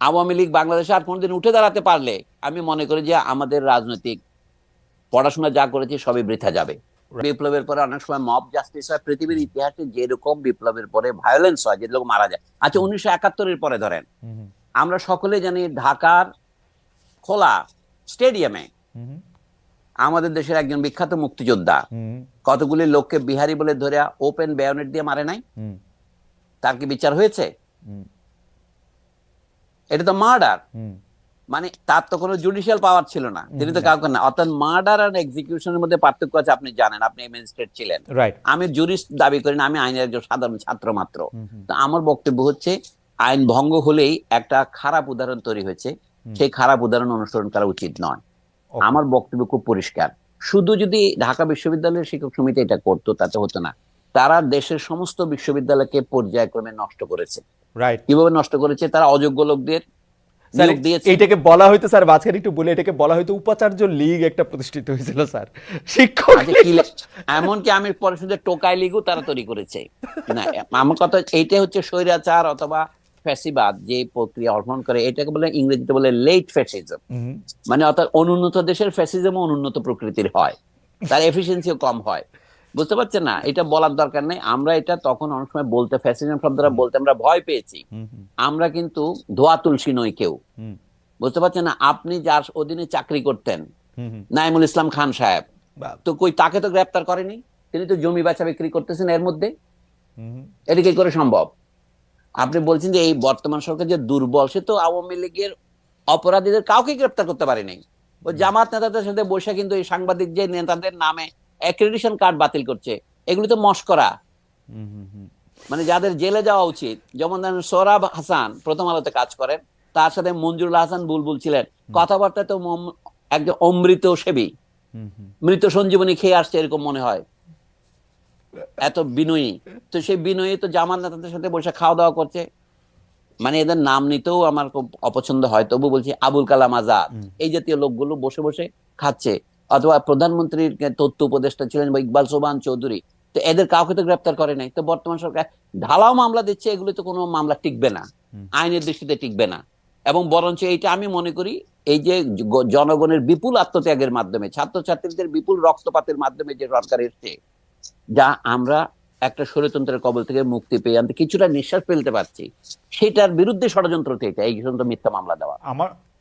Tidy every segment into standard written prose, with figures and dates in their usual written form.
আওয়ামী লীগ বাংলাদেশে আর কোনোদিন উঠে দাঁড়াতে পারলে আমি মনে করি যে আমাদের রাজনৈতিক পড়াশোনা যা করেছি সবই বৃথা যাবে। বিপ্লবের পরে অনেক সময় মব জাস্টিস হয়, পৃথিবীর ইতিহাসে যেরকম বিপ্লবের পরে ভায়োলেন্স হয়, যে লোক মারা যায়। আচ্ছা, 1971-এর পরে ধরেন, আমরা সকলে জানি ঢাকার খোলা স্টেডিয়ামে আমাদের দেশের একজন বিখ্যাত মুক্তিযোদ্ধা কতগুলি লোককে বিহারি বলে ধরে ওপেন বেয়নেট দিয়ে মারে নাই? তার কি বিচার হয়েছে? এটা তো মার্ডার। মানে তার তো কোনো জুডিশিয়াল পাওয়ার ছিল না, তিনি তো কাউকে না। অর্থাৎ মার্ডার আর এক্সিকিউশনের মধ্যে পার্থক্য আছে, আপনি জানেন, আপনি ম্যাজিস্ট্রেট ছিলেন। আমি জুরিস্ট দাবি করি না, আমি আইনের একজন সাধারণ ছাত্র মাত্র। তো আমার বক্তব্য হচ্ছে, আইন ভঙ্গ হলেই একটা খারাপ উদাহরণ তৈরি হয়েছে, সেই খারাপ উদাহরণ অনুসরণ করা উচিত নয়। আমার বক্তব্য খুব পরিষ্কার। শুধু যদি ঢাকা বিশ্ববিদ্যালয়ের শিক্ষক সমিতি এটা করতো তাতে হতো না। তারা দেশের সমস্ত বিশ্ববিদ্যালয়কে পর্যায়ক্রমে নষ্ট করেছে। কিভাবে নষ্ট করেছে? তারা অযোগ্য লোকদের এটাকে বলা হয়তো, স্যার মাঝখানে একটু বলে, এটাকে বলা হয়তো উপাচার্য লীগ একটা প্রতিষ্ঠিত হয়েছিল স্যার, শিক্ষক। এমনকি আমি পরে শুধু টোকাই লীগও তারা তৈরি করেছে না। আমার কথা এইটা হচ্ছে স্বৈরাচার অথবা ফ্যাসিবাদ যে প্রক্রিয়া অর্পণ করে, এটাকে বলে ইংরেজিতে বলে লেট ফ্যাসিজম। মানে অর্থাৎ অনুন্নত দেশের ফ্যাসিজম অনুন্নত প্রকৃতির হয়, তার এফিসিয়েন্সিও কম হয়। বুঝতে পারছেন না? এটা বলার দরকার নেই। আমরা এটা তখন অনেক সময় বলতে, ফ্যাসিজম শব্দটা বলতে আমরা ভয় পেয়েছি। আমরা কিন্তু ধোয়া তুলসী নই কেউ। বুঝতে পারছেন না? আপনি যার অধীনে চাকরি করতেন, নাইমুল ইসলাম খান সাহেব, তো কই তাকে তো গ্রেপ্তার করেনি? তিনি তো জমি বেচা বিক্রি করতেছেন এর মধ্যে। এটা কি করে সম্ভব? আপনি বলছেন যে এই বর্তমান সরকার যে দুর্বল, সে তো আওয়ামী লীগের অপরাধীদের কাউকে গ্রেপ্তার করতে পারেনি। ওই জামাত নেতাদের সাথে বসে কিন্তু এই সাংবাদিক যে নেতাদের নামে অ্যাক্রেডিটেশন কার্ড বাতিল করছে, এগুলি তো মশকরা। মানে যাদের জেলে যাওয়া উচিত, যেমন সোহরাব হাসান প্রথম আলোতে কাজ করেন, তার সাথে মঞ্জুরুল হাসান বুলবুল ছিলেন, কথাবার্তা তো একজন অমৃত সেবী, মৃত সঞ্জীবনী খেয়ে আসছে এরকম মনে হয়, এত বিনয়ী। তো সেই বিনয়ী তো জামাত নেতাদের সাথে বসে খাওয়া দাওয়া করছে। মানে এদের নাম নিতেও আমার খুব অপছন্দ হয়, তবু বলছি আবুল কালাম আজাদ, এই জাতীয় লোকগুলো বসে বসে খাচ্ছে। অথবা প্রধানমন্ত্রীর তথ্য উপদেষ্টা ছিলেন বা ইকবাল সোবহান চৌধুরী, তো এদের কাউকে তো গ্রেপ্তার করে নাই। তো বর্তমান সরকার ঢালাও মামলা দিচ্ছে, এগুলো তো কোনো মামলা টিকবে না, আইনের দৃষ্টিতে টিকবে না। এবং বরঞ্চ এইটা আমি মনে করি, এই যে জনগণের বিপুল আত্মত্যাগের মাধ্যমে, ছাত্রছাত্রীদের বিপুল রক্তপাতের মাধ্যমে যে সরকার এসছে, যা আমরা একটা স্বৈরতন্ত্রের কবল থেকে মুক্তি পেয়ে আনতে কিছুটা নিঃশ্বাস ফেলতে পারছি, সেটার বিরুদ্ধে ষড়যন্ত্র থেকে এই পর্যন্ত মিথ্যা মামলা দেওয়া।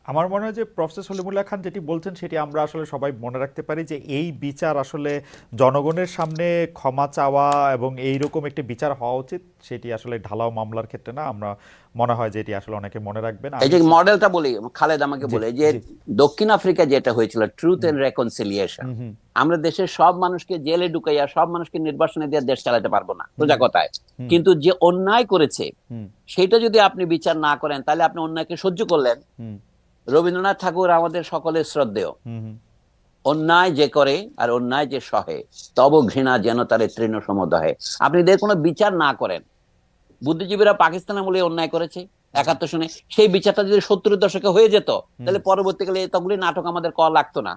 আমার মনে হয় যে প্রফেসর সলিমুল্লাহ খান যেটি বলছেন সেটি আমরা আসলে সবাই মনে রাখতে পারি, যে এই বিচার আসলে জনগণের সামনে ক্ষমা চাওয়া এবং এইরকম একটি বিচার হওয়া উচিত, সেটি আসলে ঢালাও মামলার ক্ষেত্রে না। আমরা মনে হয় যে এটি আসলে অনেকে মনে রাখবেন। এই যে মডেলটা বলি, খালেদ আমাকে বলে যে দক্ষিণ আফ্রিকা যেটা হয়েছিল, ট্রুথ এন্ড রেকনসিলিয়েশন, আমরা দেশের সব মানুষকে জেলে ঢুকাইয়া সব মানুষকে নির্বাসনে দিয়ে দেশ চালাতে পারবো না, সোজা কথায়। কিন্তু যে অন্যায় করেছে সেটা যদি আপনি বিচার না করেন, তাহলে আপনি অন্যায়কে সহ্য করলেন। রবীন্দ্রনাথ ঠাকুর আমাদের সকলের শ্রদ্ধেয়, অন্যায় যে করে আর অন্যায় যে সহে, তব ঘৃণা যেন তারে তৃণ সমদহে। আপনি এদের কোনো বিচার না করেন, বুদ্ধিজীবীরা পাকিস্তানের মূলে অন্যায় করেছে 71 সনে, সেই বিচারটা যদি 70-এর দশকে হয়ে যেত, তাহলে পরবর্তীকালে এতগুলি নাটক আমাদের করা লাগতো না।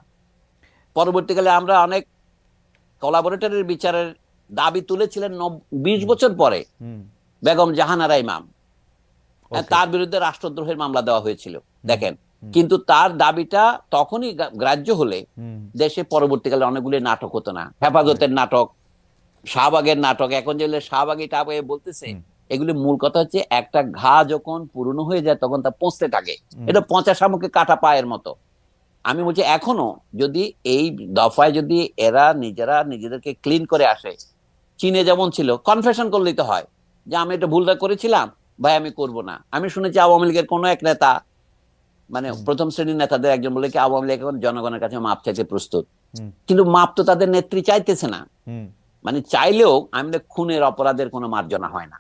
পরবর্তীকালে আমরা অনেক কোলাবোরেটরের বিচারের দাবি তুলেছিলেন 20 বছর পরে বেগম জাহানারা ইমাম, তার বিরুদ্ধে রাষ্ট্রদ্রোহের মামলা দেওয়া হয়েছিল, দেখেন। কিন্তু তার দাবিটা তখনই গ্রাহ্য হলে দেশে পরবর্তীকালে অনেকগুলি নাটক হতো না, হেফাজতের নাটক, শাহবাগের নাটক। এখন যে শাহবাগী টাবাগে বলতেছে, এগুলি মূল কথা হচ্ছে একটা ঘা যখন পুরনো হয়ে যায় তখন তা পচতে থাকে, এটা পচা শামুকে কাটা পায়ের মতো। আমি বলছি এখনো যদি এই দফায় যদি এরা নিজেরা নিজেদেরকে ক্লিন করে আসে, চীনে যেমন ছিল, কনফেশন করলেই তো হয় যে আমি এটা ভুলটা করেছিলাম ভাই, আমি করব না। আমি শুনেছি আওয়ামী লীগের কোন এক নেতা, মানে প্রথম শ্রেণীর নেতাদের একজন বলে কি আওয়ামী লীগ এখন জনগণের কাছে মাপ চাইতে প্রস্তুত, কিন্তু মাপ তো তাদের নেত্রী চাইতেছে না। মানে চাইলেও আমাদের খুনের অপরাধের কোনো মার্জনা হয় না।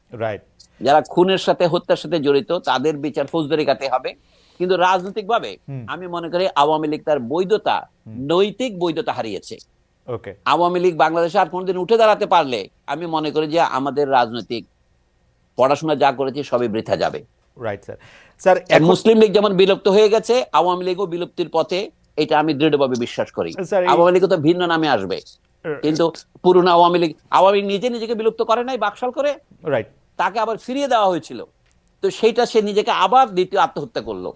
যারা খুনের সাথে হত্যার সাথে জড়িত তাদের বিচার ফৌজদারি কাটে হবে। কিন্তু রাজনৈতিক ভাবে আমি মনে করি আওয়ামী লীগ তার বৈধতা, নৈতিক বৈধতা হারিয়েছে। আওয়ামী লীগ বাংলাদেশে আর কোনোদিন উঠে দাঁড়াতে পারলে আমি মনে করি যে আমাদের রাজনৈতিক পড়াশোনা যা করেছি সবই বৃথা যাবে। মুসলিম লীগ যেমন বিলুপ্ত হয়ে গেছে, আওয়ামী লীগও বিলুপ্তির পথে, এটা আমি দৃঢ়ভাবে বিশ্বাস করি। আওয়ামী লীগ তো ভিন্ন নামে আসবে, কিন্তু পুরনো আওয়ামী লীগ নিজে নিজেকে বিলুপ্ত করে নাই, বাকশাল করে তাকে আবার ফিরিয়ে দেওয়া হয়েছিল। তো সেইটা সে নিজেকে আবার দ্বিতীয় আত্মহত্যা করলো।